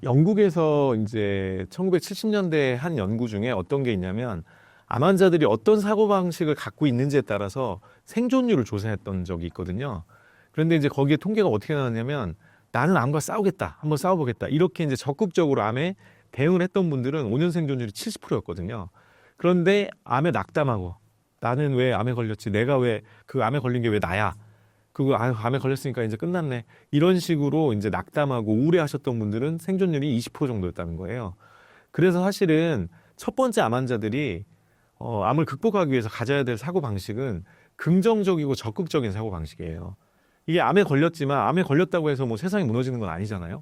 영국에서 이제 1970년대 한 연구 중에 어떤 게 있냐면 암 환자들이 어떤 사고방식을 갖고 있는지에 따라서 생존율을 조사했던 적이 있거든요. 그런데 이제 거기에 통계가 어떻게 나왔냐면 나는 암과 싸우겠다. 한번 싸워보겠다. 이렇게 이제 적극적으로 암에 대응을 했던 분들은 5년 생존율이 70%였거든요. 그런데 암에 낙담하고 나는 왜 암에 걸렸지? 내가 왜 그 암에 걸린 게 왜 나야? 그거 암에 걸렸으니까 이제 끝났네. 이런 식으로 이제 낙담하고 우울해하셨던 분들은 생존율이 20% 정도였다는 거예요. 그래서 사실은 첫 번째 암 환자들이 암을 극복하기 위해서 가져야 될 사고 방식은 긍정적이고 적극적인 사고 방식이에요. 이게 암에 걸렸지만 암에 걸렸다고 해서 뭐 세상이 무너지는 건 아니잖아요.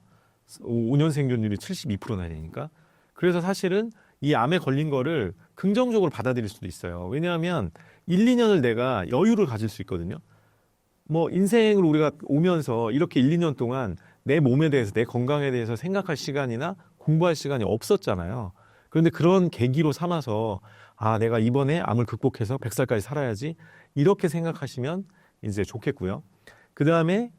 5년 생존율이 72%나 되니까. 그래서 사실은 이 암에 걸린 거를 긍정적으로 받아들일 수도 있어요. 왜냐하면 1, 2년을 내가 여유를 가질 수 있거든요. 뭐 인생을 우리가 오면서 이렇게 1, 2년 동안 내 몸에 대해서 내 건강에 대해서 생각할 시간이나 공부할 시간이 없었잖아요. 그런데 그런 계기로 삼아서 내가 이번에 암을 극복해서 100살까지 살아야지 이렇게 생각하시면 이제 좋겠고요. 그 다음에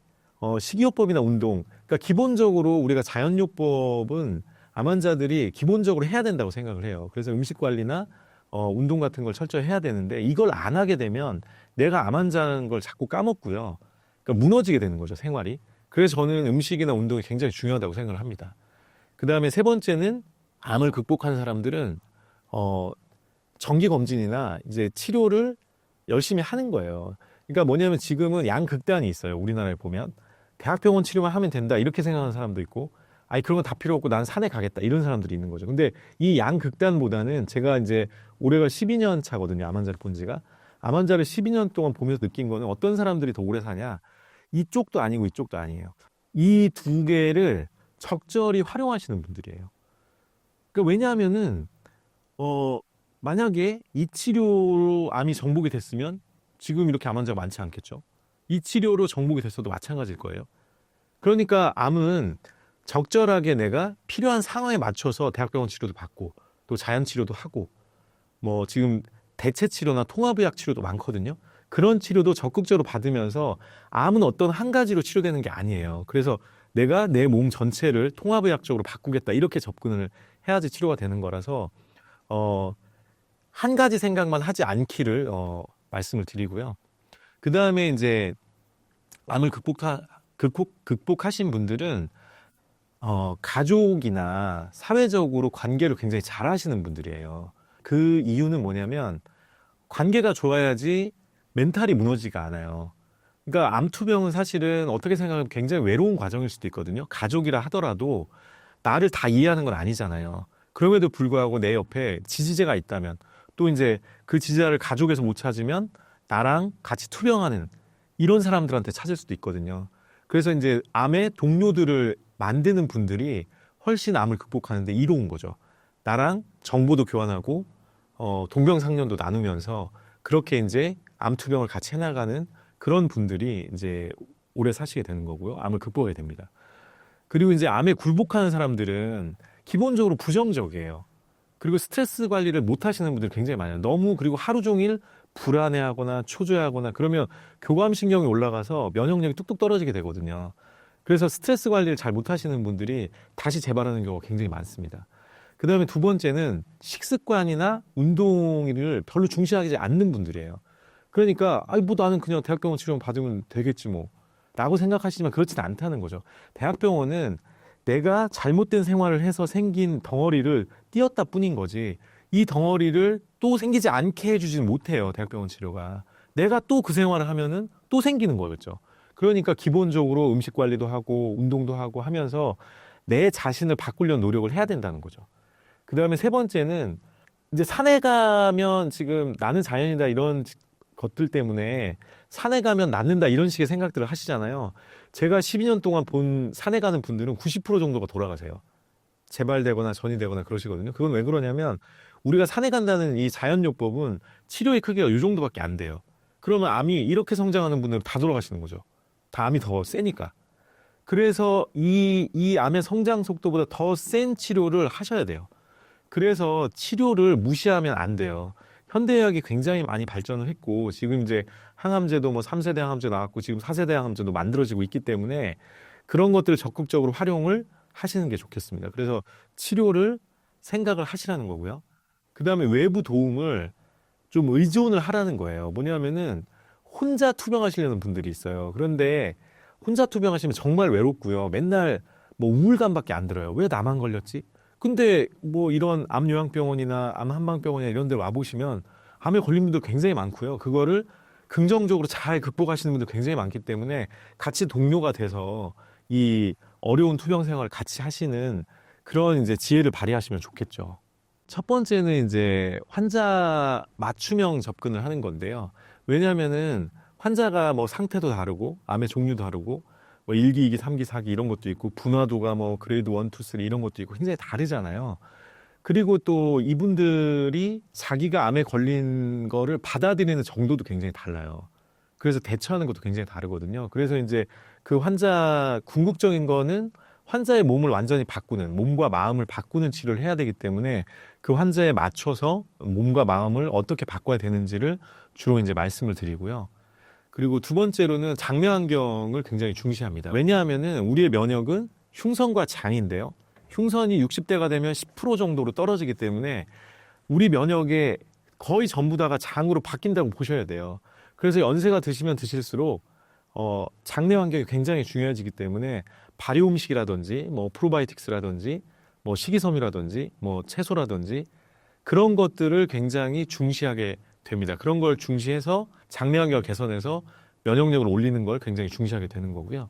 식이요법이나 운동. 그러니까 기본적으로 우리가 자연요법은 암 환자들이 기본적으로 해야 된다고 생각을 해요. 그래서 음식 관리나 운동 같은 걸 철저히 해야 되는데 이걸 안 하게 되면 내가 암 환자인 걸 자꾸 까먹고요. 그러니까 무너지게 되는 거죠, 생활이. 그래서 저는 음식이나 운동이 굉장히 중요하다고 생각을 합니다. 그 다음에 세 번째는 암을 극복한 사람들은 정기 검진이나 이제 치료를 열심히 하는 거예요. 그러니까 뭐냐면 지금은 양극단이 있어요. 우리나라에 보면 대학병원 치료만 하면 된다 이렇게 생각하는 사람도 있고, 아니 그런 건 다 필요 없고 난 산에 가겠다 이런 사람들이 있는 거죠. 근데 이 양극단보다는 제가 이제 올해가 12년 차거든요. 암 환자를 본 지가. 암 환자를 12년 동안 보면서 느낀 거는 어떤 사람들이 더 오래 사냐, 이쪽도 아니고 이쪽도 아니에요. 이 두 개를 적절히 활용하시는 분들이에요. 그러니까 왜냐하면은 만약에 이 치료로 암이 정복이 됐으면 지금 이렇게 암 환자가 많지 않겠죠. 이 치료로 정복이 됐어도 마찬가지일 거예요. 그러니까 암은 적절하게 내가 필요한 상황에 맞춰서 대학병원 치료도 받고 또 자연 치료도 하고 뭐 지금 대체 치료나 통합의학 치료도 많거든요. 그런 치료도 적극적으로 받으면서 암은 어떤 한 가지로 치료되는 게 아니에요. 그래서 내가 내 몸 전체를 통합의학적으로 바꾸겠다 이렇게 접근을 해야지 치료가 되는 거라서 한 가지 생각만 하지 않기를 말씀을 드리고요. 그 다음에 이제 암을 극복하신 분들은 가족이나 사회적으로 관계를 굉장히 잘 하시는 분들이에요. 그 이유는 뭐냐면 관계가 좋아야지 멘탈이 무너지지가 않아요. 그러니까 암투병은 사실은 어떻게 생각하면 굉장히 외로운 과정일 수도 있거든요. 가족이라 하더라도 나를 다 이해하는 건 아니잖아요. 그럼에도 불구하고 내 옆에 지지자가 있다면 또 이제 그 지지자를 가족에서 못 찾으면 나랑 같이 투병하는 이런 사람들한테 찾을 수도 있거든요. 그래서 이제 암의 동료들을 만드는 분들이 훨씬 암을 극복하는데 이로운 거죠. 나랑 정보도 교환하고 동병상련도 나누면서 그렇게 이제 암투병을 같이 해나가는 그런 분들이 이제 오래 사시게 되는 거고요. 암을 극복하게 됩니다. 그리고 이제 암에 굴복하는 사람들은 기본적으로 부정적이에요. 그리고 스트레스 관리를 못 하시는 분들이 굉장히 많아요. 너무 그리고 하루 종일 불안해하거나 초조해하거나 그러면 교감신경이 올라가서 면역력이 뚝뚝 떨어지게 되거든요. 그래서 스트레스 관리를 잘 못하시는 분들이 다시 재발하는 경우가 굉장히 많습니다. 그 다음에 두 번째는 식습관이나 운동을 별로 중시하지 않는 분들이에요. 그러니까 뭐 나는 그냥 대학병원 치료만 받으면 되겠지 뭐 라고 생각하시지만 그렇지는 않다는 거죠. 대학병원은 내가 잘못된 생활을 해서 생긴 덩어리를 띄었다 뿐인 거지 이 덩어리를 또 생기지 않게 해주지는 못해요. 대학병원 치료가. 내가 또 그 생활을 하면은 또 생기는 거겠죠. 그러니까 기본적으로 음식 관리도 하고 운동도 하고 하면서 내 자신을 바꾸려는 노력을 해야 된다는 거죠. 그 다음에 세 번째는 이제 산에 가면 지금 나는 자연이다 이런 것들 때문에 산에 가면 낫는다 이런 식의 생각들을 하시잖아요. 제가 12년 동안 본 산에 가는 분들은 90% 정도가 돌아가세요. 재발되거나 전이 되거나 그러시거든요. 그건 왜 그러냐면 우리가 산에 간다는 이 자연요법은 치료의 크기가 이 정도밖에 안 돼요. 그러면 암이 이렇게 성장하는 분들은 다 돌아가시는 거죠. 다 암이 더 세니까. 그래서 이 암의 성장 속도보다 더 센 치료를 하셔야 돼요. 그래서 치료를 무시하면 안 돼요. 현대의학이 굉장히 많이 발전을 했고 지금 이제 항암제도 뭐 3세대 항암제 나왔고 지금 4세대 항암제도 만들어지고 있기 때문에 그런 것들을 적극적으로 활용을 하시는 게 좋겠습니다. 그래서 치료를 생각을 하시라는 거고요. 그 다음에 외부 도움을 좀 의존을 하라는 거예요. 뭐냐면은 혼자 투병하시려는 분들이 있어요. 그런데 혼자 투병하시면 정말 외롭고요. 맨날 뭐 우울감밖에 안 들어요. 왜 나만 걸렸지? 근데 뭐 이런 암요양병원이나 암한방병원이나 이런 데 와보시면 암에 걸린 분들 굉장히 많고요. 그거를 긍정적으로 잘 극복하시는 분들 굉장히 많기 때문에 같이 동료가 돼서 이 어려운 투병 생활을 같이 하시는 그런 이제 지혜를 발휘하시면 좋겠죠. 첫 번째는 이제 환자 맞춤형 접근을 하는 건데요. 왜냐하면은 환자가 뭐 상태도 다르고 암의 종류도 다르고 뭐 1기, 2기, 3기, 4기 이런 것도 있고 분화도가 뭐 그레이드 1, 2, 3 이런 것도 있고 굉장히 다르잖아요. 그리고 또 이분들이 자기가 암에 걸린 거를 받아들이는 정도도 굉장히 달라요. 그래서 대처하는 것도 굉장히 다르거든요. 그래서 이제 그 환자 궁극적인 거는 환자의 몸을 완전히 바꾸는, 몸과 마음을 바꾸는 치료를 해야 되기 때문에 그 환자에 맞춰서 몸과 마음을 어떻게 바꿔야 되는지를 주로 이제 말씀을 드리고요. 그리고 두 번째로는 장내 환경을 굉장히 중시합니다. 왜냐하면은 우리의 면역은 흉선과 장인데요. 흉선이 60대가 되면 10% 정도로 떨어지기 때문에 우리 면역의 거의 전부 다가 장으로 바뀐다고 보셔야 돼요. 그래서 연세가 드시면 드실수록 장내 환경이 굉장히 중요해지기 때문에 발효 음식이라든지 뭐 프로바이오틱스라든지 뭐 식이섬유라든지 뭐 채소라든지 그런 것들을 굉장히 중시하게 됩니다. 그런 걸 중시해서 장내 환경을 개선해서 면역력을 올리는 걸 굉장히 중시하게 되는 거고요.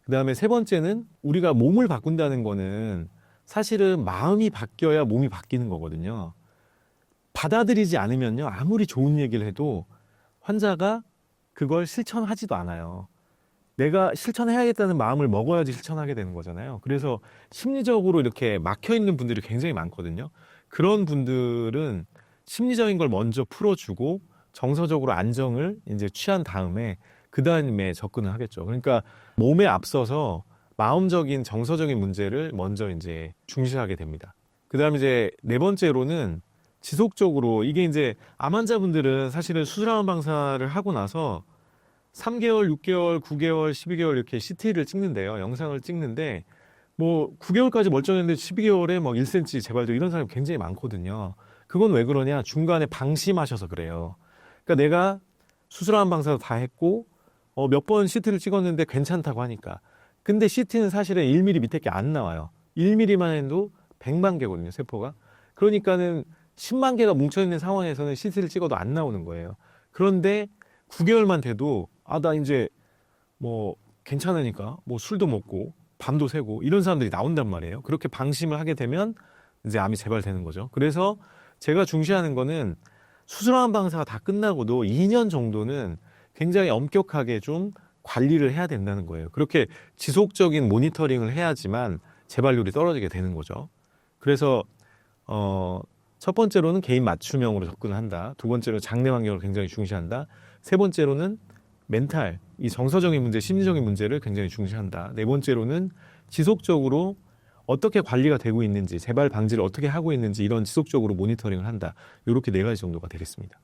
그 다음에 세 번째는 우리가 몸을 바꾼다는 거는 사실은 마음이 바뀌어야 몸이 바뀌는 거거든요. 받아들이지 않으면요, 아무리 좋은 얘기를 해도 환자가 그걸 실천하지도 않아요. 내가 실천해야겠다는 마음을 먹어야지 실천하게 되는 거잖아요. 그래서 심리적으로 이렇게 막혀 있는 분들이 굉장히 많거든요. 그런 분들은 심리적인 걸 먼저 풀어주고 정서적으로 안정을 이제 취한 다음에 그 다음에 접근을 하겠죠. 그러니까 몸에 앞서서 마음적인 정서적인 문제를 먼저 이제 중시하게 됩니다. 그 다음에 이제 네 번째로는 지속적으로 이게 이제 암 환자분들은 사실은 수술암 방사를 하고 나서 3개월, 6개월, 9개월, 12개월 이렇게 CT를 찍는데요. 영상을 찍는데 뭐 9개월까지 멀쩡했는데 12개월에 뭐 1cm 재발도 이런 사람이 굉장히 많거든요. 그건 왜 그러냐? 중간에 방심하셔서 그래요. 그러니까 내가 수술암 방사도 다 했고 몇 번 CT를 찍었는데 괜찮다고 하니까. 근데 CT는 사실은 1mm 밑에 게 안 나와요. 1mm만 해도 100만 개거든요, 세포가. 그러니까는 10만 개가 뭉쳐있는 상황에서는 CT를 찍어도 안 나오는 거예요. 그런데 9개월만 돼도 나 이제 뭐 괜찮으니까 뭐 술도 먹고 밤도 새고 이런 사람들이 나온단 말이에요. 그렇게 방심을 하게 되면 이제 암이 재발되는 거죠. 그래서 제가 중시하는 거는 수술암 방사가 다 끝나고도 2년 정도는 굉장히 엄격하게 좀 관리를 해야 된다는 거예요. 그렇게 지속적인 모니터링을 해야지만 재발률이 떨어지게 되는 거죠. 그래서 첫 번째로는 개인 맞춤형으로 접근을 한다. 두 번째로는 장내 환경을 굉장히 중시한다. 세 번째로는 멘탈, 이 정서적인 문제, 심리적인 문제를 굉장히 중시한다. 네 번째로는 지속적으로 어떻게 관리가 되고 있는지, 재발 방지를 어떻게 하고 있는지 이런 지속적으로 모니터링을 한다. 이렇게 네 가지 정도가 되겠습니다.